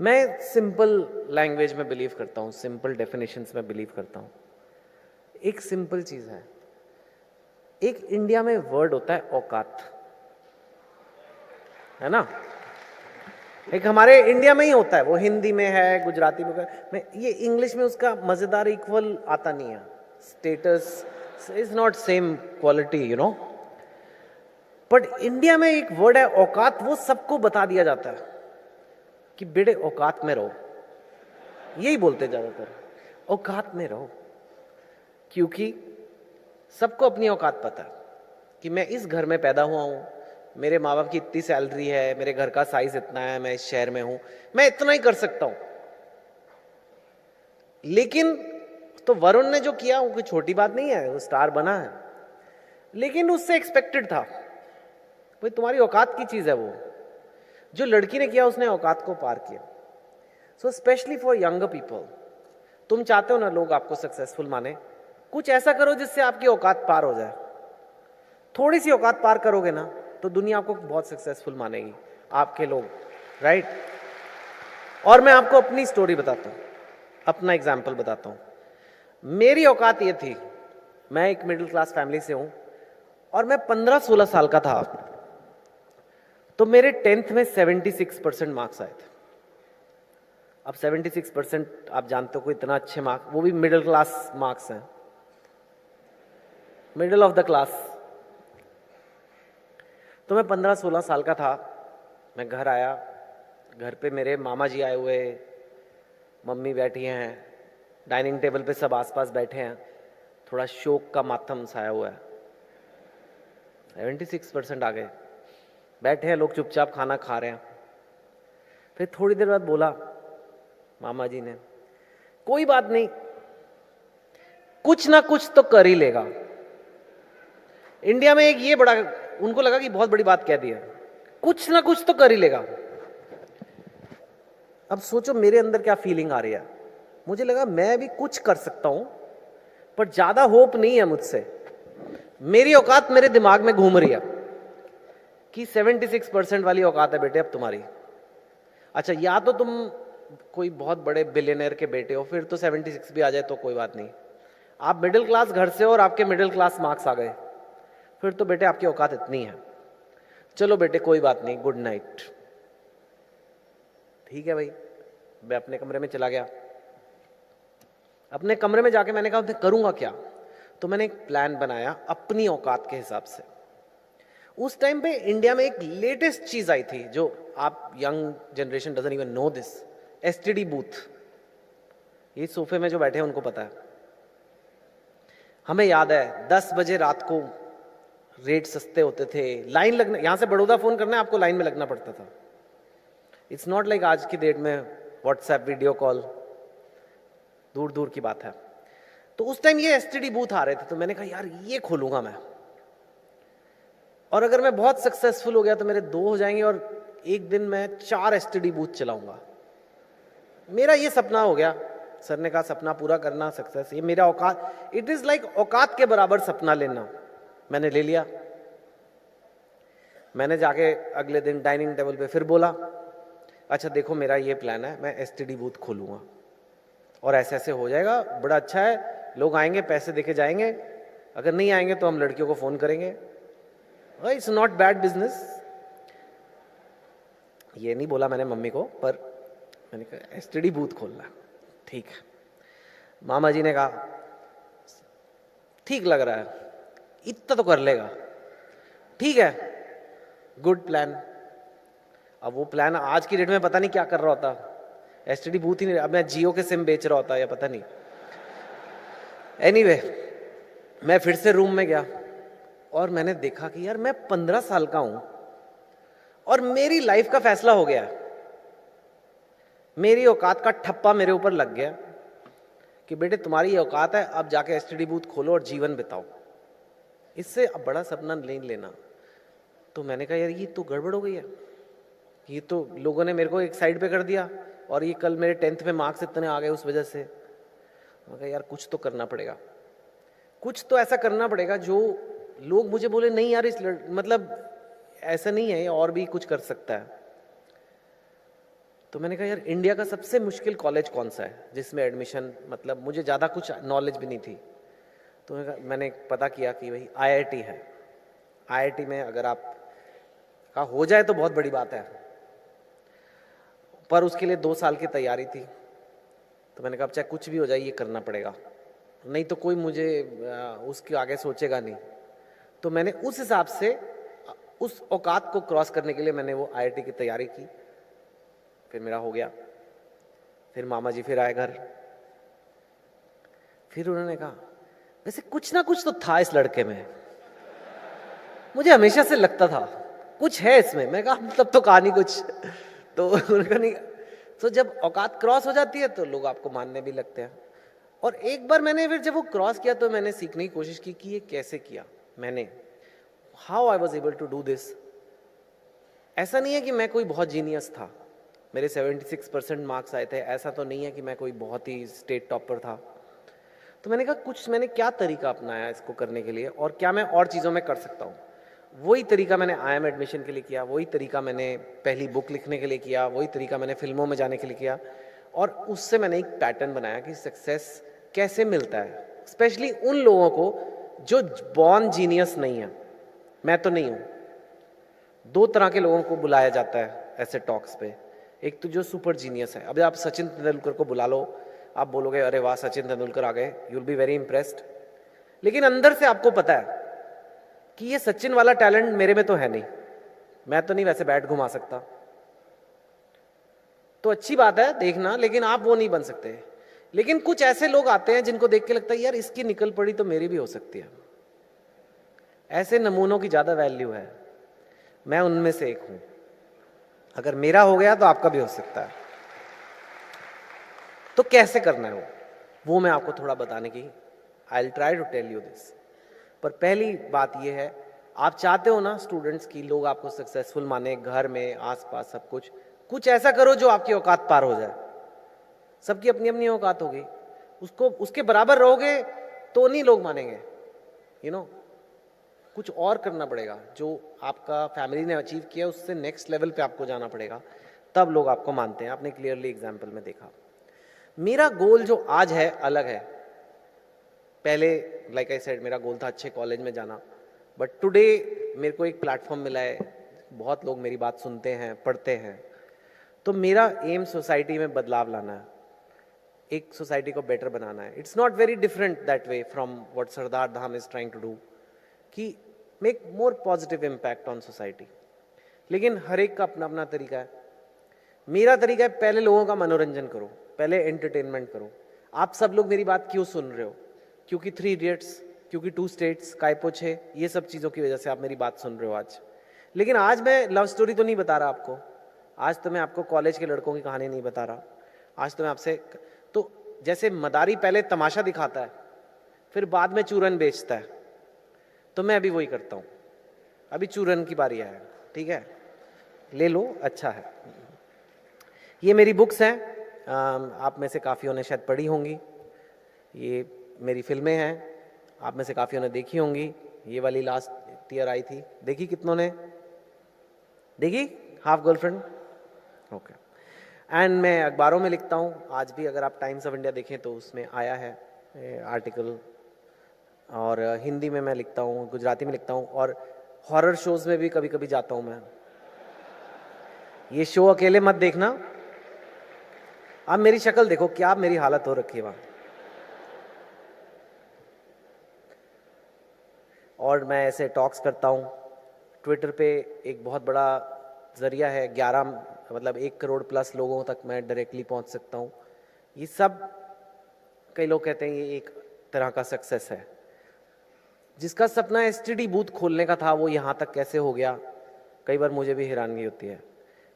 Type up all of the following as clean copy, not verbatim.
मैं simple language में believe करता हूँ, सिंपल डेफिनेशंस में बिलीव करता हूँ। एक सिंपल चीज है, एक इंडिया में वर्ड होता है औकात, है ना। एक हमारे इंडिया में ही होता है, वो हिंदी में है, गुजराती में ये इंग्लिश में उसका मजेदार इक्वल आता नहीं है। Status is not same quality, you know. But India में एक वर्ड है औकात, वो सबको बता दिया जाता है कि बेटे औकात में रहो। यही बोलते ज्यादातर, औकात में रहो, क्योंकि सबको अपनी औकात पता है कि मैं इस घर में पैदा हुआ हूं, मेरे माँ बाप की इतनी सैलरी है, मेरे घर का साइज इतना है, मैं इस शहर में हूं, मैं इतना ही कर सकता हूं। लेकिन तो वरुण ने जो किया वो कोई छोटी बात नहीं है, वो स्टार बना है, लेकिन उससे एक्सपेक्टेड था। भाई तुम्हारी औकात की चीज है वो। जो लड़की ने किया उसने औकात को पार किया। So specially for younger people, तुम चाहते हो ना लोग आपको सक्सेसफुल माने, कुछ ऐसा करो जिससे आपकी औकात पार हो जाए। थोड़ी सी औकात पार करोगे ना तो दुनिया आपको बहुत सक्सेसफुल मानेगी, आपके लोग, राइट। और मैं आपको अपनी स्टोरी बताता हूं, अपना एग्जाम्पल बताता हूं। मेरी औकात ये थी, मैं एक मिडिल क्लास फैमिली से हूं और मैं 15-16 साल का था तो मेरे 10th में 76% मार्क्स आए थे। अब 76% आप जानते हो कोई इतना अच्छे मार्क्स, वो भी मिडिल क्लास मार्क्स हैं, मिडिल ऑफ द क्लास। तो मैं 15-16 साल का था, मैं घर आया, घर पे मेरे मामा जी आए हुए, मम्मी बैठी हैं, डाइनिंग टेबल पे सब आसपास बैठे हैं, थोड़ा शोक का मातम छाया हुआ है। 76% आ गए, बैठे हैं लोग चुपचाप खाना खा रहे हैं। फिर थोड़ी देर बाद बोला मामा जी ने, कोई बात नहीं, कुछ ना कुछ तो कर ही लेगा। इंडिया में एक ये बड़ा, उनको लगा कि बहुत बड़ी बात कह दी है, कुछ ना कुछ तो कर ही लेगा। अब सोचो मेरे अंदर क्या फीलिंग आ रही है। मुझे लगा मैं भी कुछ कर सकता हूं, पर ज्यादा होप नहीं है मुझसे। मेरी औकात मेरे दिमाग में घूम रही है कि 76% वाली औकात है बेटे अब तुम्हारी। अच्छा, या तो तुम कोई बहुत बड़े बिलियनर के बेटे हो, फिर तो 76 भी आ जाए तो कोई बात नहीं। आप मिडिल क्लास घर से हो और आपके मिडिल क्लास मार्क्स आ गए, फिर तो बेटे आपकी औकात इतनी है। चलो बेटे कोई बात नहीं, गुड नाइट। ठीक है भाई, मैं अपने कमरे में चला गया। अपने कमरे में जाके मैंने कहा करूंगा क्या, तो मैंने एक प्लान बनाया अपनी औकात के हिसाब से। उस टाइम पे इंडिया में एक लेटेस्ट चीज आई थी जो आप young generation doesn't even know this, STD booth. ये सोफे में जो बैठे हैं उनको पता है। हमें याद है 10 बजे रात को रेट सस्ते होते थे, लाइन लगना, यहां से बड़ौदा फोन करना है आपको लाइन में लगना पड़ता था। इट्स नॉट लाइक आज की डेट में व्हाट्सएप वीडियो कॉल, दूर दूर की बात है। तो उस टाइम ये एसटीडी बूथ आ रहे थे, तो मैंने कहा यार ये खोलूंगा मैं, और अगर मैं बहुत सक्सेसफुल हो गया तो मेरे 2 हो जाएंगे और एक दिन मैं 4 एसटीडी बूथ चलाऊंगा। मेरा ये सपना हो गया। सर ने कहा सपना पूरा करना, सक्सेस, ये मेरा औकात, इट इज लाइक औकात के बराबर सपना लेना। मैंने ले लिया। मैंने जाके अगले दिन डाइनिंग टेबल पे फिर बोला, अच्छा देखो मेरा ये प्लान है, मैं एसटीडी बूथ खोलूंगा और ऐसे ऐसे हो जाएगा, बड़ा अच्छा है, लोग आएंगे पैसे देके जाएंगे, अगर नहीं आएंगे तो हम लड़कियों को फोन करेंगे, इट्स नॉट बैड बिजनेस। ये नहीं बोला मैंने मम्मी को, पर मैंने कहा एसटीडी बूथ खोलना, ठीक है। मामा जी ने कहा ठीक लग रहा है, इतना तो कर लेगा, ठीक है, गुड प्लान। अब वो प्लान आज की डेट में पता नहीं क्या कर रहा होता, एसटीडी बूथ ही नहीं, अब मैं जियो के सिम बेच रहा होता या पता नहीं। एनीवे, मैं फिर से रूम में गया और मैंने देखा कि यार मैं 15 साल का हूं और मेरी लाइफ का फैसला हो गया। मेरी औकात का ठप्पा मेरे ऊपर लग गया कि बेटे तुम्हारी औकात है, अब जाके एसटीडी बूथ खोलो और जीवन बिताओ, इससे अब बड़ा सपना नहीं लेना। तो मैंने कहा यार ये तो गड़बड़ हो गई है, ये तो लोगों ने मेरे को एक साइड पे कर दिया और ये कल मेरे 10th में मार्क्स इतने आ गए उस वजह से। मैं कहा यार कुछ तो करना पड़ेगा, कुछ तो ऐसा करना पड़ेगा जो लोग मुझे बोले नहीं यार मतलब ऐसा नहीं है, और भी कुछ कर सकता है। तो मैंने कहा यार इंडिया का सबसे मुश्किल कॉलेज कौन सा है जिसमें एडमिशन, मतलब मुझे ज़्यादा कुछ नॉलेज भी नहीं थी। तो मैंने पता किया कि भाई आईआईटी है। आईआईटी में अगर आप का हो जाए तो बहुत बड़ी बात है, पर उसके लिए 2 साल की तैयारी थी। तो मैंने कहा अब चाहे कुछ भी हो जाए ये करना पड़ेगा, नहीं तो कोई मुझे उसके आगे सोचेगा नहीं। तो मैंने उस हिसाब से उस औकात को क्रॉस करने के लिए मैंने वो आईआईटी की तैयारी की। फिर मेरा हो गया। फिर मामा जी फिर आए घर। फिर उन्होंने कहा वैसे कुछ ना कुछ तो था इस लड़के में, मुझे हमेशा से लगता था कुछ है इसमें। मैं कहा तब तो कहा नहीं कुछ। तो उन्होंने नहीं। तो जब औकात क्रॉस हो जाती है तो लोग आपको मानने भी लगते हैं। और एक बार मैंने फिर जब वो क्रॉस किया तो मैंने सीखने की कोशिश की कि ये कैसे किया मैंने, how I was able to do this. ऐसा नहीं है कि मैं कोई बहुत जीनियस था, मेरे 76% मार्क्स आए थे, ऐसा तो नहीं है कि मैं कोई बहुत ही स्टेट टॉपर था। तो मैंने कहा कुछ मैंने क्या तरीका अपनाया इसको करने के लिए, और क्या मैं और चीज़ों में कर सकता हूँ। वही तरीका मैंने आईएम एडमिशन के लिए किया, वही तरीका मैंने पहली बुक लिखने के लिए किया, वही तरीका मैंने फिल्मों में जाने के लिए किया। और उससे मैंने एक पैटर्न बनाया कि सक्सेस कैसे मिलता है, स्पेशली उन लोगों को जो बॉर्न जीनियस नहीं है। मैं तो नहीं हूँ। 2 तरह के लोगों को बुलाया जाता है ऐसे टॉक्स पे। एक तो जो सुपर जीनियस है, अब आप सचिन तेंदुलकर को बुला लो, आप बोलोगे अरे वाह सचिन तेंदुलकर आ गए, you will be very impressed. लेकिन अंदर से आपको पता है कि ये सचिन वाला टैलेंट मेरे में तो है नहीं, मैं तो नहीं वैसे बैट घुमा सकता। तो अच्छी बात है देखना, लेकिन आप वो नहीं बन सकते। लेकिन कुछ ऐसे लोग आते हैं जिनको देख के लगता है यार इसकी निकल पड़ी तो मेरी भी हो सकती है। ऐसे नमूनों की ज्यादा वैल्यू है, मैं उनमें से एक हूं। अगर मेरा हो गया तो आपका भी हो सकता है। तो कैसे करना है वो मैं आपको थोड़ा बताने की, I will try to tell you this. पर पहली बात यह है, आप चाहते हो ना स्टूडेंट्स की लोग आपको सक्सेसफुल माने, घर में आसपास सब कुछ ऐसा करो जो आपकी औकात पार हो जाए। सबकी अपनी अपनी औकात होगी, उसको उसके बराबर रहोगे तो नहीं लोग मानेंगे। यू नो कुछ और करना पड़ेगा, जो आपका फैमिली ने अचीव किया उससे नेक्स्ट लेवल पे आपको जाना पड़ेगा, तब लोग आपको मानते हैं। आपने क्लियरली एग्जाम्पल में देखा। मेरा गोल जो आज है अलग है। पहले लाइक आई सेड मेरा गोल था अच्छे कॉलेज में जाना, बट टुडे मेरे को एक प्लेटफॉर्म मिला है, बहुत लोग मेरी बात सुनते हैं, पढ़ते हैं। तो मेरा एम सोसाइटी में बदलाव लाना है, एक सोसाइटी को बेटर बनाना है। It's not very different that way from what Sardar Dham is trying to do, कि make more positive impact on society. लेकिन हर एक का अपना अपना तरीका है। मेरा तरीका है पहले लोगों का मनोरंजन करो, पहले एंटरटेनमेंट करो। आप सब लोग मेरी बात क्यों सुन रहे हो? क्योंकि 3 इडियट्स, क्योंकि 2 स्टेट्स, कायपो 6, ये सब चीज़ों की वजह से आप मेरी बात सुन रहे हो आज। लेकिन आज मैं लव स्टोरी तो नहीं बता रहा आपको, आज तो मैं आपको कॉलेज के लड़कों की कहानी नहीं बता रहा। आज तो मैं आपसे, तो जैसे मदारी पहले तमाशा दिखाता है फिर बाद में चूरन बेचता है, तो मैं अभी वही करता हूँ। अभी चूरन की बारी है, ठीक है, ले लो, अच्छा है। ये मेरी बुक्स हैं, आप में से काफ़ियों ने शायद पढ़ी होंगी। ये मेरी फिल्में हैं, आप में से काफ़ियों ने देखी होंगी। ये वाली लास्ट ईयर आई थी, देखी कितनों ने? देखी? Half girlfriend, okay. एंड मैं अखबारों में लिखता हूँ, आज भी अगर आप टाइम्स ऑफ इंडिया देखें तो उसमें आया है आर्टिकल। और हिंदी में मैं लिखता हूँ, गुजराती में लिखता हूँ, और हॉरर शोज में भी कभी कभी जाता हूँ मैं। ये शो अकेले मत देखना, आप मेरी शक्ल देखो, क्या मेरी हालत हो रखी है वहाँ। और मैं ऐसे टॉक्स करता हूँ। ट्विटर पे एक बहुत बड़ा जरिया है, 11 मतलब 1 करोड़ प्लस लोगों तक मैं डायरेक्टली पहुँच सकता हूँ। ये सब, कई लोग कहते हैं ये एक तरह का सक्सेस है। जिसका सपना एसटीडी बूथ खोलने का था वो यहाँ तक कैसे हो गया, कई बार मुझे भी हैरानगी होती है।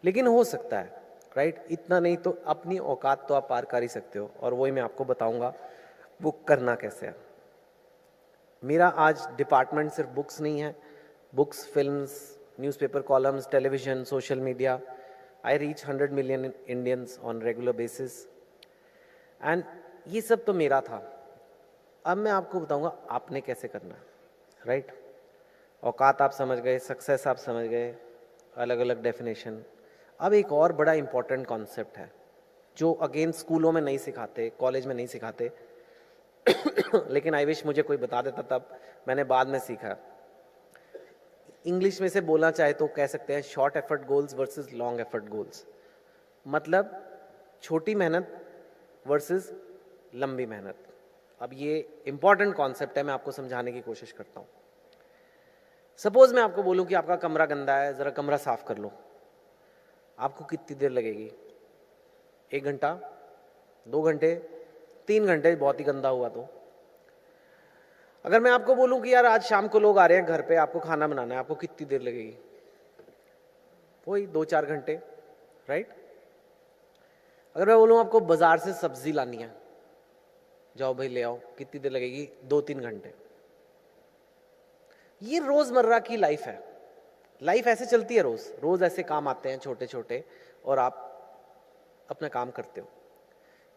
लेकिन हो सकता है, राइट? इतना नहीं तो अपनी औकात तो आप पार कर ही सकते हो, और वही मैं आपको बताऊंगा वो करना कैसे है। मेरा आज डिपार्टमेंट सिर्फ बुक्स नहीं है, books, films, newspaper columns, television, social media. I reach 100 million Indians on regular basis, and ये सब तो मेरा था। अब मैं आपको बताऊंगा आपने कैसे करना, राइट? औकात आप समझ गए, सक्सेस आप समझ गए, अलग अलग डेफिनेशन। अब एक और बड़ा इंपॉर्टेंट कॉन्सेप्ट है जो अगेन स्कूलों में नहीं सिखाते, कॉलेज में नहीं सिखाते लेकिन आई विश मुझे कोई बता देता, तब मैंने बाद में सीखा। इंग्लिश में से बोलना चाहे तो कह सकते हैं short effort goals versus long effort goals. मतलब छोटी मेहनत वर्सेस लंबी मेहनत। अब ये इंपॉर्टेंट कॉन्सेप्ट है, मैं आपको समझाने की कोशिश करता हूँ। सपोज मैं आपको बोलूँ कि आपका कमरा गंदा है, ज़रा कमरा साफ कर लो, आपको कितनी देर लगेगी? 1 घंटा, 2 घंटे, 3 घंटे बहुत ही गंदा हुआ तो। अगर मैं आपको बोलूं कि यार आज शाम को लोग आ रहे हैं घर पे, आपको खाना बनाना है, आपको कितनी देर लगेगी? वही 2-4 घंटे, राइट? अगर मैं बोलूं आपको बाजार से सब्जी लानी है, जाओ भाई ले आओ, कितनी देर लगेगी? 2-3 घंटे। ये रोजमर्रा की लाइफ है, लाइफ ऐसे चलती है, रोज रोज ऐसे काम आते हैं छोटे छोटे और आप अपना काम करते हो।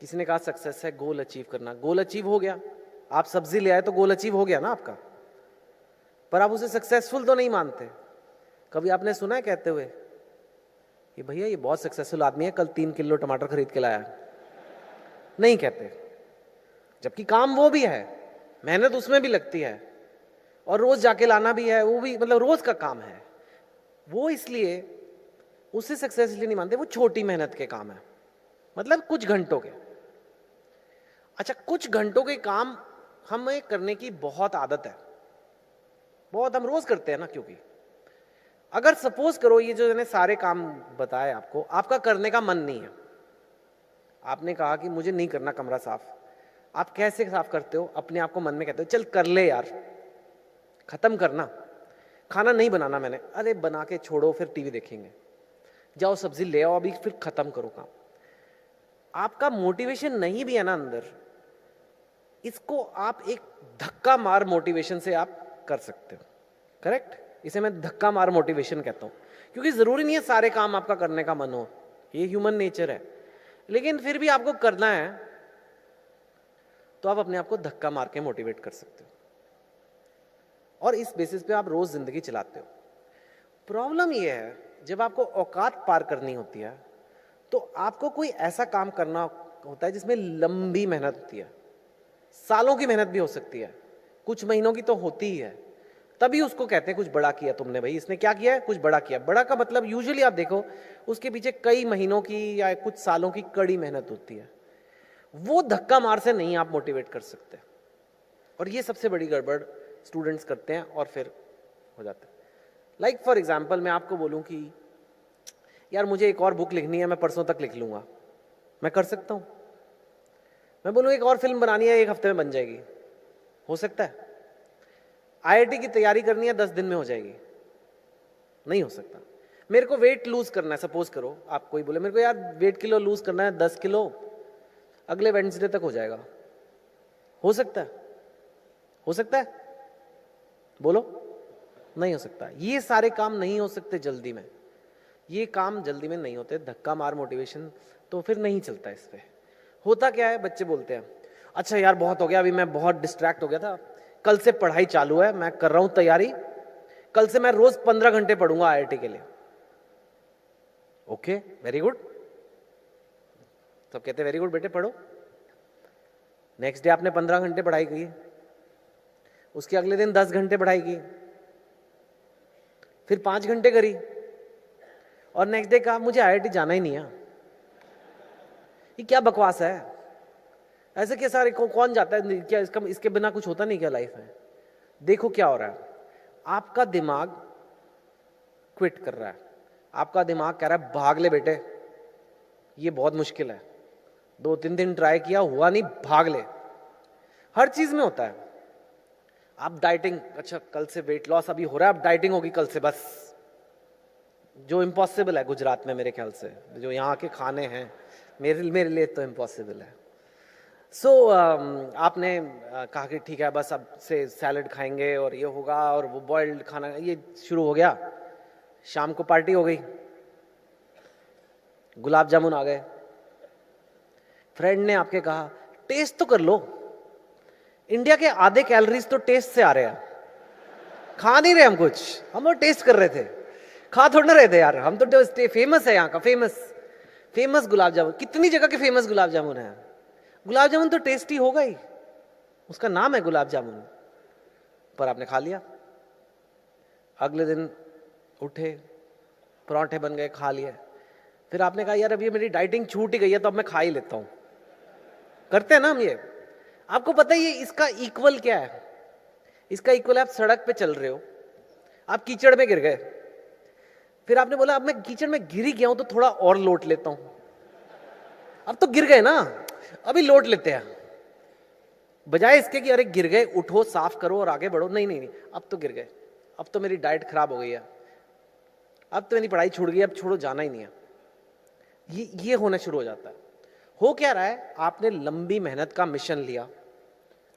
किसी ने कहा सक्सेस है गोल अचीव करना, गोल अचीव हो गया, आप सब्जी ले आए तो गोल अचीव हो गया ना आपका, पर आप उसे सक्सेसफुल तो नहीं मानते। कभी आपने सुना है कहते हुए कि भैया ये बहुत सक्सेसफुल आदमी है, कल 3 किलो टमाटर खरीद के लाया? नहीं कहते, जबकि काम वो भी है, मेहनत उसमें भी लगती है और रोज जाके लाना भी है, वो भी मतलब रोज का काम है। वो इसलिए उसे सक्सेस इसलिए नहीं मानते, वो छोटी मेहनत के काम है, मतलब कुछ घंटों के। अच्छा, कुछ घंटों के काम हमें करने की बहुत आदत है, बहुत हम रोज करते हैं ना, क्योंकि अगर सपोज करो ये जो मैंने सारे काम बताए आपको, आपका करने का मन नहीं है, आपने कहा कि मुझे नहीं करना कमरा साफ, आप कैसे साफ करते हो? अपने आप को मन में कहते हो चल कर ले यार, खत्म करना। खाना नहीं बनाना मैंने, अरे बना के छोड़ो, फिर टीवी देखेंगे, जाओ सब्जी ले आओ अभी, फिर खत्म करो काम। आपका मोटिवेशन नहीं भी है ना अंदर, इसको आप एक धक्का मार मोटिवेशन से आप कर सकते हो, करेक्ट? इसे मैं धक्का मार मोटिवेशन कहता हूं, क्योंकि जरूरी नहीं है सारे काम आपका करने का मन हो, ये ह्यूमन नेचर है, लेकिन फिर भी आपको करना है तो आप अपने आप को धक्का मार के मोटिवेट कर सकते हो और इस बेसिस पे आप रोज जिंदगी चलाते हो। प्रॉब्लम यह है जब आपको औकात पार करनी होती है तो आपको कोई ऐसा काम करना होता है जिसमें लंबी मेहनत होती है, सालों की मेहनत भी हो सकती है, कुछ महीनों की तो होती ही है, तभी उसको कहते हैं कुछ बड़ा किया तुमने। भाई इसने क्या किया है? कुछ बड़ा किया। बड़ा का मतलब यूजुअली आप देखो उसके पीछे कई महीनों की या कुछ सालों की कड़ी मेहनत होती है, वो धक्का मार से नहीं आप मोटिवेट कर सकते। और ये सबसे बड़ी गड़बड़ स्टूडेंट्स करते हैं और फिर हो जाता है। लाइक फॉर एग्जाम्पल मैं आपको बोलूं कि यार मुझे एक और बुक लिखनी है, मैं परसों तक लिख लूंगा, मैं कर सकता हूं। मैं बोलूं एक और फिल्म बनानी है, 1 हफ्ते में बन जाएगी, हो सकता है। आईआईटी की तैयारी करनी है, 10 दिन में हो जाएगी, नहीं हो सकता। मेरे को वेट लूज करना है, सपोज करो आप कोई बोले मेरे को यार वेट किलो लूज करना है 10 किलो, अगले वेडनेसडे तक हो जाएगा, हो सकता है? हो सकता है? बोलो, नहीं हो सकता। ये सारे काम नहीं हो सकते जल्दी में, ये काम जल्दी में नहीं होते। धक्का मार मोटिवेशन तो फिर नहीं चलता। इस पे होता क्या है, बच्चे बोलते हैं अच्छा यार बहुत हो गया, अभी मैं बहुत डिस्ट्रैक्ट हो गया था, कल से पढ़ाई चालू है, मैं कर रहा हूं तैयारी, कल से मैं रोज 15 घंटे पढ़ूंगा आईआईटी के लिए। ओके, वेरी गुड, सब कहते हैं वेरी गुड बेटे पढ़ो। नेक्स्ट डे आपने 15 घंटे पढ़ाई की, उसके अगले दिन 10 घंटे पढ़ाई की, फिर 5 घंटे करी और नेक्स्ट डे कहा मुझे आईआईटी जाना ही नहीं है। ये क्या बकवास है? ऐसे क्या सारे कौन जाता है? क्या इसके बिना कुछ होता नहीं क्या लाइफ में? देखो क्या हो रहा है, आपका दिमाग क्विट कर रहा है, आपका दिमाग कह रहा है भाग ले बेटे, ये बहुत मुश्किल है, 2-3 दिन ट्राई किया हुआ नहीं, भाग ले। हर चीज में होता है। आप डाइटिंग, अच्छा कल से वेट लॉस अभी हो रहा है, अब डाइटिंग होगी कल से, बस जो इम्पॉसिबल है गुजरात में मेरे ख्याल से, जो यहाँ के खाने हैं मेरे लिए तो इम्पॉसिबल है। सो आपने कहा कि ठीक है बस अब से सैलड खाएंगे और ये होगा और वो बॉइल्ड खाना, ये शुरू हो गया। शाम को पार्टी हो गई, गुलाब जामुन आ गए, फ्रेंड ने आपके कहा टेस्ट तो कर लो, इंडिया के आधे कैलोरीज तो टेस्ट से आ रहे हैं, खा नहीं रहे हम कुछ, हम लोग टेस्ट कर रहे थे। खा थोड़ा ना रहे थे यार, हम तो फेमस है यहाँ का, फेमस गुलाब जामुन, कितनी जगह के फेमस गुलाब जामुन है। गुलाब जामुन तो टेस्टी होगा ही, उसका नाम है गुलाब जामुन, पर आपने खा लिया। अगले दिन उठे, पराठे बन गए, खा लिए। फिर आपने कहा यार अब ये मेरी डाइटिंग छूट ही गई है तो अब मैं खा ही लेता हूं। करते हैं ना हम ये। आपको पता है ये इसका इक्वल क्या है? इसका इक्वल, आप सड़क पे चल रहे हो, आप कीचड़ में गिर गए, फिर आपने बोला अब मैं कीचड़ में गिर ही गया हूं तो थोड़ा और लोट लेता हूं। अब तो गिर गए ना, अभी लोट लेते हैं, बजाय इसके कि अरे गिर गए, उठो, साफ करो और आगे बढ़ो। नहीं नहीं नहीं, अब तो गिर गए, अब तो मेरी डाइट खराब हो गई है, अब तो मेरी पढ़ाई छूट गई, अब छोड़ो, जाना ही नहीं है। ये होना शुरू हो जाता है। हो क्या रहा है, आपने लंबी मेहनत का मिशन लिया,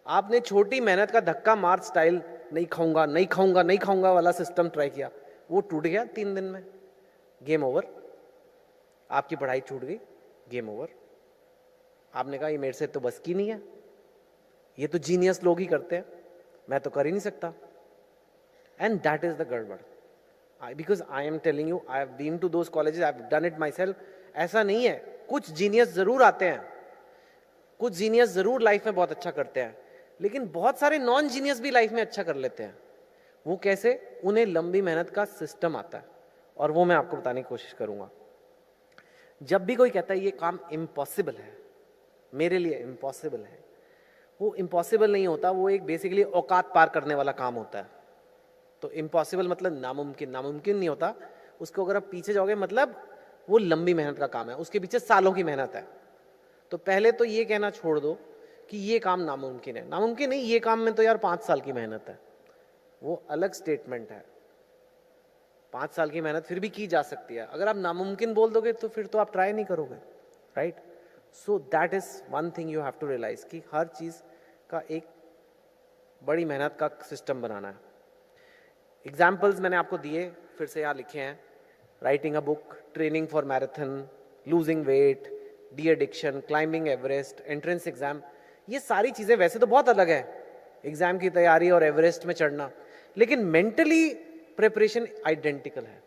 आपने छोटी मेहनत का धक्का मार स्टाइल, नहीं खाऊंगा नहीं खाऊंगा नहीं खाऊंगा वाला सिस्टम ट्राई किया, वो टूट गया 3 दिन में, गेम ओवर। आपकी पढ़ाई छूट गई, गेम ओवर। आपने कहा ये मेरे से तो बस की नहीं है, ये तो जीनियस लोग ही करते हैं, मैं तो कर ही नहीं सकता। एंड दैट इज द गड़बड़। Because I am telling you, I have been to those colleges, I have done it myself. ऐसा नहीं है, कुछ जीनियस जरूर आते हैं, कुछ जीनियस जरूर लाइफ में बहुत अच्छा करते हैं, लेकिन बहुत सारे नॉन जीनियस भी लाइफ में अच्छा कर लेते हैं। वो कैसे? उन्हें लंबी मेहनत का सिस्टम आता है, और वो मैं आपको बताने की कोशिश करूंगा। जब भी कोई कहता है ये काम इम्पॉसिबल है, मेरे लिए इम्पॉसिबल है, वो इम्पॉसिबल नहीं होता, वो एक बेसिकली औकात पार करने वाला काम होता है। तो इम्पॉसिबल मतलब नामुमकिन, नामुमकिन नहीं होता उसको। अगर आप पीछे जाओगे मतलब वो लंबी मेहनत का काम है, उसके पीछे सालों की मेहनत है। तो पहले तो ये कहना छोड़ दो कि ये काम नामुमकिन है। नामुमकिन नहीं, ये काम में तो यार 5 साल की मेहनत है, वो अलग स्टेटमेंट है। 5 साल की मेहनत फिर भी की जा सकती है। अगर आप नामुमकिन बोल दोगे तो फिर तो आप ट्राई नहीं करोगे, right? So that is one thing you have to realise कि हर चीज का एक बड़ी मेहनत का सिस्टम बनाना है। एग्जाम्पल्स मैंने आपको दिए, फिर से यहाँ लिखे हैं। Writing a book, training for marathon, losing weight, de addiction, climbing Everest, entrance exam. ये सारी चीजें वैसे तो बहुत अलग है, एग्जाम की तैयारी और एवरेस्ट में चढ़ना, लेकिन मेंटली प्रिपरेशन आइडेंटिकल है।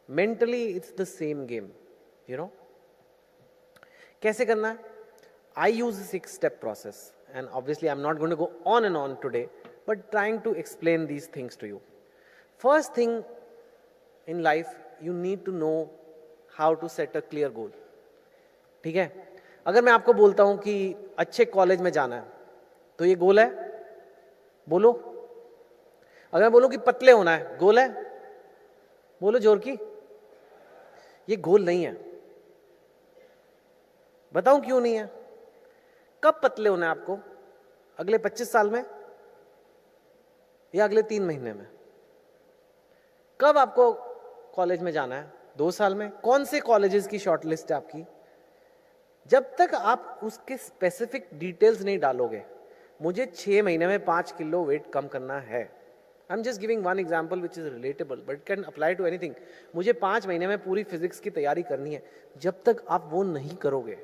Mentally it's the same game, you know. कैसे करना है? I use 6 step process, and obviously I'm not going to go on and on today, but trying to explain these things to you. First thing in life, you need to know how to set a clear goal. ठीक है? अगर मैं आपको बोलता हूं कि अच्छे college में जाना है, तो ये गोल है? बोलो। अगर मैं बोलूं कि पतले होना है, गोल है? बोलो जोर की। ये गोल नहीं है। बताऊं क्यों नहीं है? कब पतले होना है आपको? अगले 25 साल में या अगले 3 महीने में? कब आपको कॉलेज में जाना है? 2 साल में? कौन से कॉलेजेस की शॉर्टलिस्ट है आपकी? जब तक आप उसके स्पेसिफिक डिटेल्स नहीं डालोगे, मुझे 6 महीने में 5 किलो वेट कम करना है, I am just giving one example which is relatable but can apply to anything. मुझे 5 महीने में पूरी फिजिक्स की तैयारी करनी है, जब तक आप वो नहीं करोगे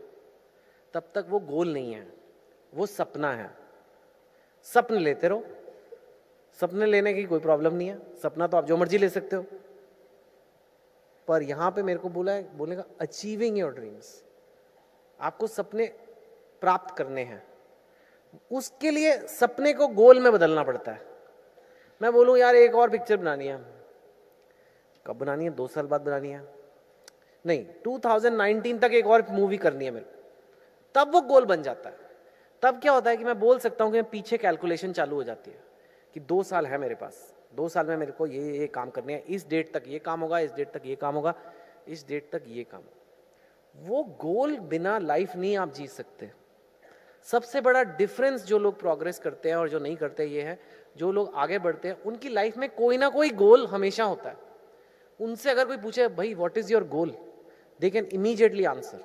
तब तक वो गोल नहीं है, वो सपना है। सपने लेते रहो, सपने लेने की कोई प्रॉब्लम नहीं है, सपना तो आप जो मर्जी ले सकते हो, पर यहां पे मेरे को बोलेगा अचीविंग योर ड्रीम्स। आपको सपने प्राप्त करने हैं, उसके लिए सपने को गोल में बदलना पड़ता है। मैं बोलूं यार एक और पिक्चर बनानी है, कब बनानी है? 2 साल बाद बनानी है? नहीं, 2019 तक एक और मूवी करनी है मेरे को, तब वो गोल बन जाता है। तब क्या होता है कि मैं बोल सकता हूं कि मैं पीछे कैलकुलेशन चालू हो जाती है कि 2 साल है मेरे पास, 2 साल में मेरे को ये काम करने हैं, इस डेट तक ये काम होगा, इस डेट तक ये काम होगा, इस डेट तक ये काम होगा। वो गोल बिना लाइफ नहीं आप जी सकते। सबसे बड़ा डिफरेंस जो लोग प्रोग्रेस करते हैं और जो नहीं करते ये है, जो लोग आगे बढ़ते हैं उनकी लाइफ में कोई ना कोई गोल हमेशा होता है। उनसे अगर कोई पूछे भाई what is your goal, they can immediately answer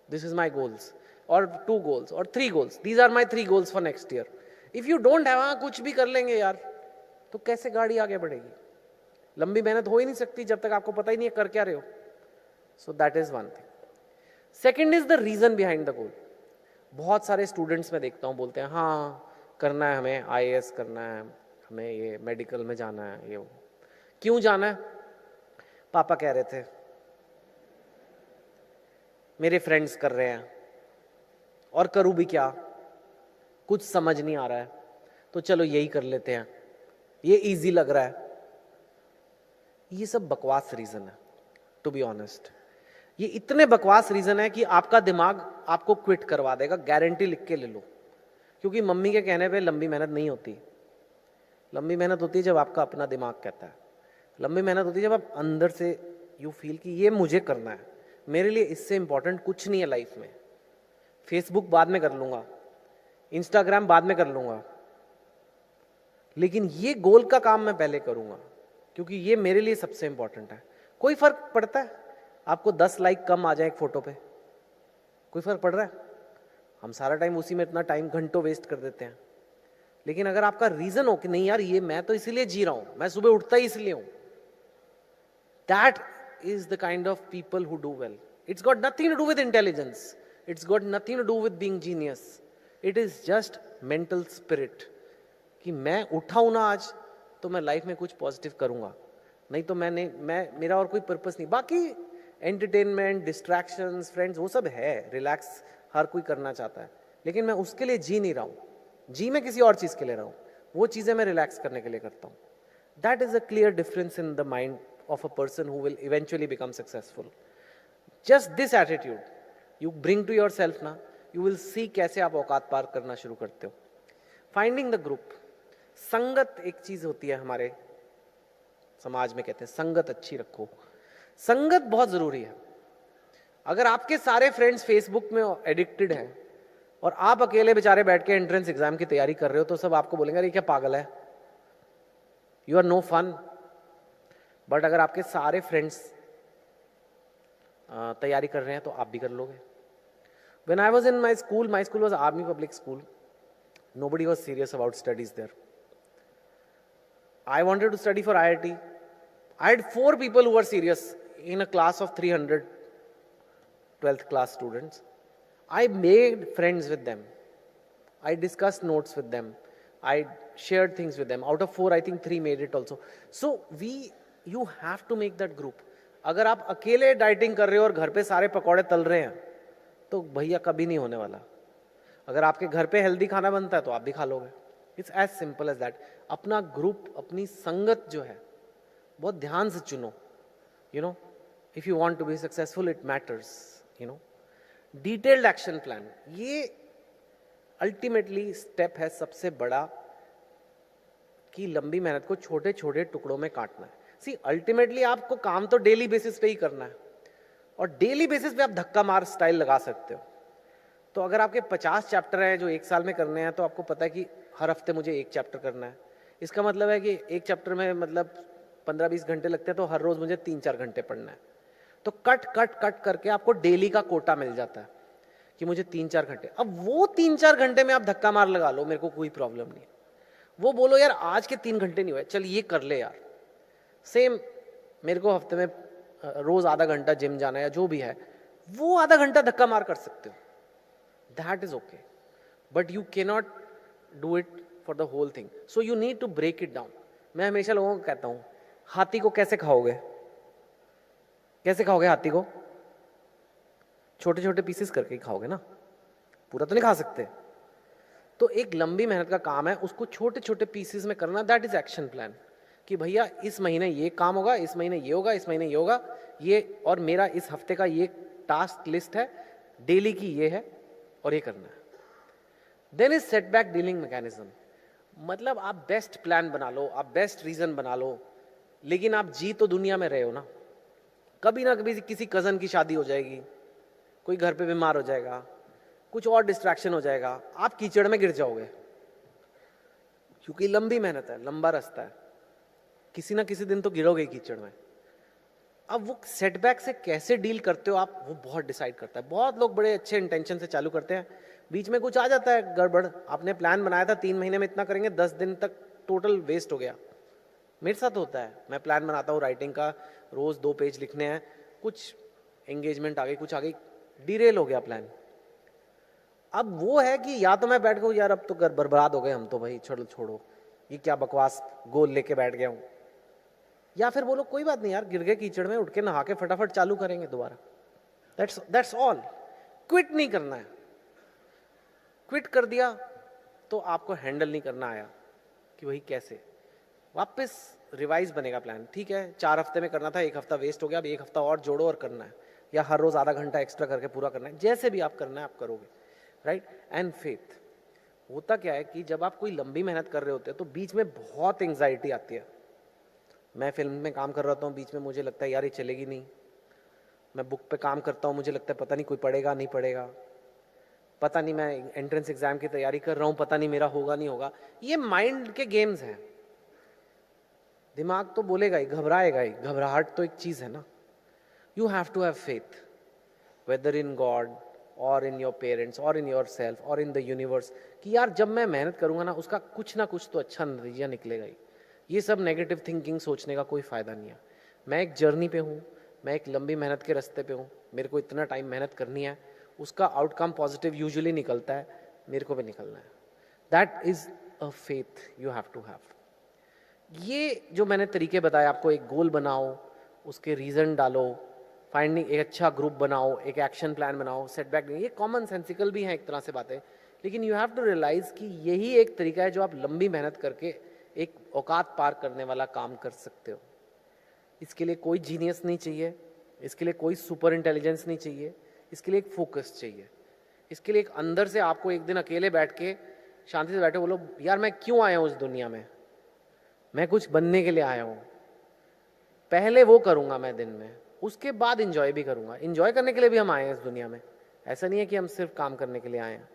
this is my goals, और 2 goals और 3 goals, these are my 3 goals for next year. If you don't have, हाँ कुछ भी कर लेंगे यार, तो कैसे गाड़ी आगे बढ़ेगी? लंबी मेहनत हो ही नहीं सकती जब तक आपको पता ही नहीं है कर क्या रहे हो। So that is one thing. Second is the reason behind the goal. बहुत सारे स्टूडेंट्स में देखता हूँ बोलते हैं हाँ करना है हमें, IAS करना है, हमें ये मेडिकल में जाना है, ये वो। क्यों जाना है? पापा कह रहे थे, मेरे फ्रेंड्स कर रहे हैं, और करूं भी क्या, कुछ समझ नहीं आ रहा है, तो चलो यही कर लेते हैं, ये इजी लग रहा है। ये सब बकवास रीजन है, टू बी ऑनेस्ट। ये इतने बकवास रीजन है कि आपका दिमाग आपको क्विट करवा देगा, गारंटी लिख के ले लो। क्योंकि मम्मी के कहने पे लंबी मेहनत नहीं होती। लंबी मेहनत होती है जब आपका अपना दिमाग कहता है। लंबी मेहनत होती है जब आप अंदर से यू फील कि ये मुझे करना है, मेरे लिए इससे इंपॉर्टेंट कुछ नहीं है लाइफ में। फेसबुक बाद में कर लूंगा, इंस्टाग्राम बाद में कर लूंगा, लेकिन ये गोल का काम मैं पहले करूंगा, क्योंकि ये मेरे लिए सबसे इंपॉर्टेंट है। कोई फर्क पड़ता है आपको 10 लाइक कम आ जाए एक फोटो पे? कोई फर्क पड़ रहा है? हम सारा टाइम उसी में इतना टाइम घंटों वेस्ट कर देते हैं। लेकिन अगर आपका रीजन हो कि नहीं यार, ये मैं तो इसीलिए जी रहा हूं, मैं सुबह उठता ही इसलिए हूं, that is the kind of people who do well. It's got nothing to do with intelligence, it's got nothing to do with being genius, it is just mental spirit कि मैं उठा हूं ना आज, तो मैं लाइफ में कुछ पॉजिटिव करूंगा, नहीं तो मैं मेरा और कोई पर्पस नहीं। बाकी एंटरटेनमेंट, डिस्ट्रैक्शंस, फ्रेंड्स, वो सब है, रिलैक्स हर कोई करना चाहता है, लेकिन मैं उसके लिए जी नहीं रहा हूं। जी मैं किसी और चीज के लिए रहा हूं, वो चीजें मैं रिलैक्स करने के लिए करता हूं। That is a clear difference in the mind of a person who will eventually become successful. Just this attitude you bring to yourself ना, यू विल सी कैसे आप औकात पार करना शुरू करते हो। Finding the group. संगत एक चीज होती है, हमारे समाज में कहते हैं संगत अच्छी रखो। संगत बहुत जरूरी है। अगर आपके सारे फ्रेंड्स फेसबुक में एडिक्टेड हैं और आप अकेले बेचारे बैठ के एंट्रेंस एग्जाम की तैयारी कर रहे हो, तो सब आपको बोलेंगे अरे क्या पागल है, you are no fun. But अगर आपके सारे फ्रेंड्स तैयारी कर रहे हैं तो आप भी कर लोगे। When I was in my school was army public school. Nobody was serious about studies there. I wanted to study for IIT. I had 4 people who were serious in a class of 300 12th class students. I made friends with them. I discussed notes with them. I shared things with them. Out of 4, I think 3 made it also. So you have to make that group. अगर आप अकेले dieting कर रहे हो और घर पे सारे पकौड़े तल रहे हैं, तो भैया कभी नहीं होने वाला। अगर आपके घर पे हेल्दी खाना बनता है तो आप भी खा लोगे। It's as simple as that. अपना ग्रुप, अपनी संगत जो है बहुत ध्यान से चुनो। You know, if you want to be successful it matters. You know, detailed action plan, ये अल्टीमेटली स्टेप है सबसे बड़ा, कि लंबी मेहनत को छोटे छोटे टुकड़ों में काटना है। सी, अल्टीमेटली आपको काम तो डेली बेसिस पे ही करना है, और डेली बेसिस पे आप धक्का मार स्टाइल लगा सकते हो। तो अगर आपके 50 चैप्टर हैं जो 1 साल में करने हैं, तो आपको पता है कि हर हफ्ते मुझे 1 चैप्टर करना है। इसका मतलब है कि 1 चैप्टर में मतलब 15-20 घंटे लगते हैं, तो हर रोज मुझे 3-4 घंटे पढ़ना है। तो कट कट कट करके आपको डेली का कोटा मिल जाता है कि मुझे 3-4 घंटे। अब वो 3-4 घंटे में आप धक्का मार लगा लो, मेरे को कोई प्रॉब्लम नहीं। वो बोलो यार आज के 3 घंटे नहीं हुए, चल ये कर ले यार। सेम मेरे को हफ्ते में रोज आधा घंटा जिम जाना है या जो भी है, वो आधा घंटा धक्का मार कर सकते हो। That is okay, but you cannot do it for the whole thing, so you need to break it down. मैं हमेशा लोगों को कहता हूं, हाथी को कैसे खाओगे? कैसे खाओगे हाथी को? छोटे छोटे पीसेस करके ही खाओगे ना, पूरा तो नहीं खा सकते। तो एक लंबी मेहनत का काम है, उसको छोटे छोटे पीसेस में करना। दैट इज एक्शन प्लान, कि भैया इस महीने ये काम होगा, इस महीने ये होगा, इस महीने ये होगा, ये, और मेरा इस हफ्ते का ये टास्क लिस्ट है, डेली की ये है, और ये करना है। Then is setback dealing mechanism. मतलब आप बेस्ट प्लान बना लो, आप बेस्ट रीजन बना लो, लेकिन आप जी तो दुनिया में रहे हो ना। कभी ना कभी किसी कजन की शादी हो जाएगी, कोई घर पे बीमार हो जाएगा, कुछ और डिस्ट्रैक्शन हो जाएगा, आप कीचड़ में गिर जाओगे। क्योंकि लंबी मेहनत है, लंबा रास्ता है, किसी ना किसी दिन तो गिरोगे कीचड़ में। अब वो सेटबैक से कैसे डील करते हो आप, वो बहुत डिसाइड करता है। बहुत लोग बड़े अच्छे इंटेंशन से चालू करते हैं, बीच में कुछ आ जाता है गड़बड़। आपने प्लान बनाया था 3 महीने में इतना करेंगे, 10 दिन तक टोटल वेस्ट हो गया। मेरे साथ होता है, मैं प्लान बनाता हूँ राइटिंग का, रोज 2 पेज लिखने हैं, कुछ एंगेजमेंट आ गई, कुछ आ गई, डिरेल हो गया प्लान। अब वो है कि या तो मैं बैठ गया यार अब तो बर्बाद हो गए हम तो, भाई छोड़ो, ये क्या बकवास गोल लेके बैठ गया हूँ, या फिर बोलो कोई बात नहीं यार, गिर गए कीचड़ में, उठ के नहा के फटाफट चालू करेंगे दोबारा। That's all. क्विट नहीं करना है। क्विट कर दिया तो आपको हैंडल नहीं करना आया कि वही कैसे वापस रिवाइज बनेगा प्लान। ठीक है 4 हफ्ते में करना था, 1 हफ्ता वेस्ट हो गया, अब 1 हफ्ता और जोड़ो और करना है, या हर रोज आधा घंटा एक्स्ट्रा करके पूरा करना है, जैसे भी आप करना है आप करोगे, राइट। एंड फेथ, होता क्या है कि जब आप कोई लंबी मेहनत कर रहे होते हैं तो बीच में बहुत एंग्जाइटी आती है। मैं फिल्म में काम कर रहा हूँ, बीच में मुझे लगता है यार ये चलेगी नहीं। मैं बुक पे काम करता हूँ, मुझे लगता है पता नहीं कोई पढ़ेगा नहीं पढ़ेगा, पता नहीं मैं एंट्रेंस एग्जाम की तैयारी कर रहा हूँ, पता नहीं मेरा होगा नहीं होगा। ये माइंड के गेम्स हैं। दिमाग तो बोलेगा ही, घबराएगा ही, घबराहट तो एक चीज है ना। You have to have faith, whether in God और इन योर पेरेंट्स और इन योर सेल्फ और इन द यूनिवर्स, कि यार जब मैं मेहनत करूंगा ना उसका कुछ ना कुछ तो अच्छा नतीजा निकलेगा ही। ये सब नेगेटिव थिंकिंग सोचने का कोई फायदा नहीं है। मैं एक जर्नी पे हूँ, मैं एक लंबी मेहनत के रास्ते पे हूँ, मेरे को इतना टाइम मेहनत करनी है, उसका आउटकम पॉजिटिव यूजुअली निकलता है, मेरे को भी निकलना है। That is a faith you have to have. ये जो मैंने तरीके बताए आपको, एक गोल बनाओ, उसके रीजन डालो, फाइंडिंग, एक अच्छा ग्रुप बनाओ, एक एक्शन प्लान बनाओ, सेटबैक नहीं, ये कॉमन सेंसिकल भी हैं एक तरह से बातें, लेकिन यू हैव टू रियलाइज कि यही एक तरीका है जो आप लंबी मेहनत करके एक औकात पार करने वाला काम कर सकते हो। इसके लिए कोई जीनियस नहीं चाहिए, इसके लिए कोई सुपर इंटेलिजेंस नहीं चाहिए, इसके लिए एक फोकस चाहिए। इसके लिए एक अंदर से आपको एक दिन अकेले बैठ के शांति से बैठे बोलो यार मैं क्यों आया हूँ इस दुनिया में, मैं कुछ बनने के लिए आया हूँ। पहले वो करूँगा मैं दिन में, उसके बाद इंजॉय भी करूँगा। इंजॉय करने के लिए भी हम आए हैं इस दुनिया में, ऐसा नहीं है कि हम सिर्फ काम करने के लिए आए हैं।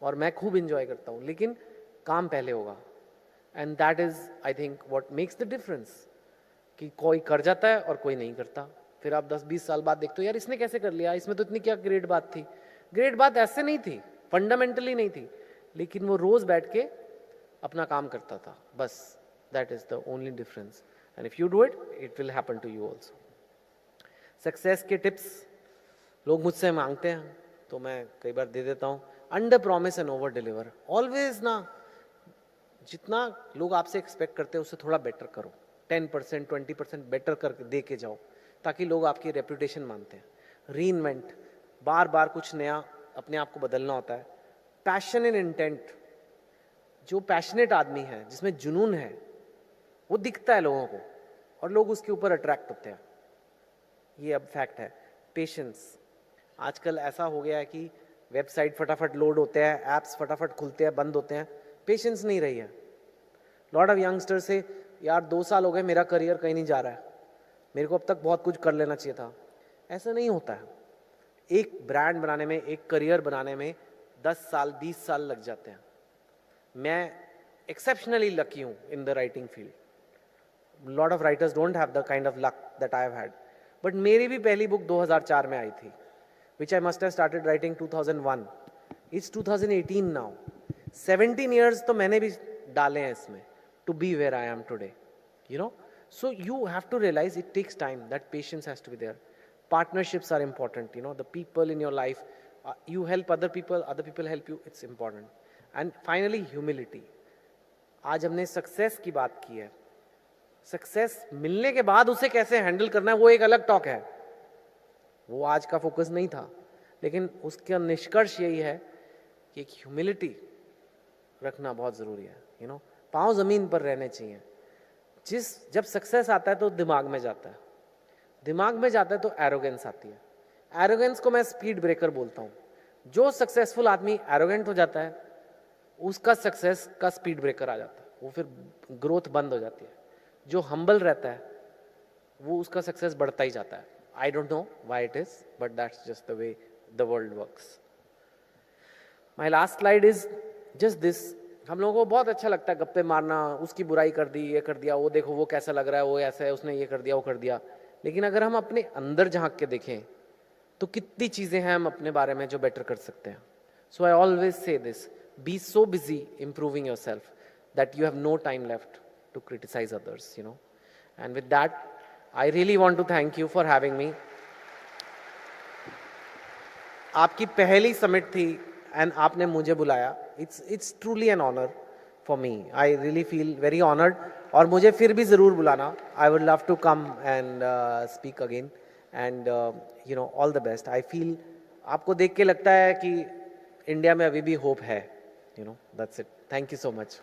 और मैं खूब इंजॉय करता हूँ, लेकिन काम पहले होगा। And that is I think what makes the difference, कि कोई कर जाता है और कोई नहीं करता। फिर आप 10-20 साल बाद देखते हो यार इसने कैसे कर लिया, इसमें तो इतनी क्या ग्रेट बात थी। ग्रेट बात ऐसे नहीं थी, फंडामेंटली नहीं थी, लेकिन वो रोज बैठ के अपना काम करता था, बस। That is the only difference. And if you do it, it will happen to you also. Success के टिप्स लोग मुझसे मांगते हैं तो मैं कई बार दे देता हूँ। Under promise and over deliver. Always ना, जितना लोग आपसे एक्सपेक्ट करते हैं उससे थोड़ा बेटर करो, 10% 20% बेटर करके दे के जाओ, ताकि लोग आपकी रेपुटेशन मानते हैं। रीइन्वेंट, बार बार कुछ नया अपने आप को बदलना होता है। पैशन एंड इंटेंट, जो पैशनेट आदमी है, जिसमें जुनून है, वो दिखता है लोगों को और लोग उसके ऊपर अट्रैक्ट होते हैं, ये अब फैक्ट है। पेशेंस, आजकल ऐसा हो गया है कि वेबसाइट फटाफट लोड होते हैं, एप्स फटाफट खुलते हैं बंद होते हैं, पेशेंस नहीं रही है। लॉट ऑफ यंगस्टर्स से यार 2 साल हो गए मेरा करियर कहीं नहीं जा रहा है, मेरे को अब तक बहुत कुछ कर लेना चाहिए था। ऐसा नहीं होता है। एक ब्रांड बनाने में, एक करियर बनाने में 10 साल 20 साल लग जाते हैं। मैं एक्सेप्शनली लकी हूँ in the writing field. Lot of writers don't have the kind of luck that I have had. But मेरी भी पहली बुक 2004 में आई थी, which I must have started writing 2001। It's 2018 now. 17 years तो मैंने भी डाले हैं इसमें to be where I am today, you know. So you have to realize it takes time, that patience has to be there. Partnerships are important, you know, the people in your life, you help other people help you, it's important. And finally humility. आज हमने success की बात की है, success मिलने के बाद उसे कैसे हैंडल करना है वो एक अलग टॉक है, वो आज का फोकस नहीं था। लेकिन उसका निष्कर्ष यही है कि एक ह्यूमिलिटी रखना बहुत जरूरी है, यू नो। पांव जमीन पर रहने चाहिए। जब सक्सेस आता है तो दिमाग में जाता है, दिमाग में जाता है तो एरोगेंस आती है। एरोगेंस को मैं स्पीड ब्रेकर बोलता हूँ। जो सक्सेसफुल आदमी एरोगेंट हो जाता है उसका सक्सेस का स्पीड ब्रेकर आ जाता है, वो फिर ग्रोथ बंद हो जाती है। जो हम्बल रहता है वो उसका सक्सेस बढ़ता ही जाता है। I don't know why it is, but that's just the way the world works. My last slide is just this. हम लोगों को बहुत अच्छा लगता है गप्पे मारना, उसकी बुराई कर दी, ये कर दिया, वो देखो वो कैसा लग रहा है, वो ऐसा है, उसने ये कर दिया, वो कर दिया। लेकिन अगर हम अपने अंदर झांक के देखें तो कितनी चीजें हैं हम अपने बारे में जो बेटर कर सकते हैं। So I always say this, be so busy improving yourself that you have no time left to criticise others, you know. And with that I really want to thank you for having me. आपकी पहली summit थी and आपने मुझे बुलाया। It's truly an honor for me, I really feel very honoured. और मुझे फिर भी ज़रूर बुलाना, I would love to come and speak again and you know all the best. I feel आपको देख के लगता है कि इंडिया में अभी भी होप है, you know, that's it. Thank you so much.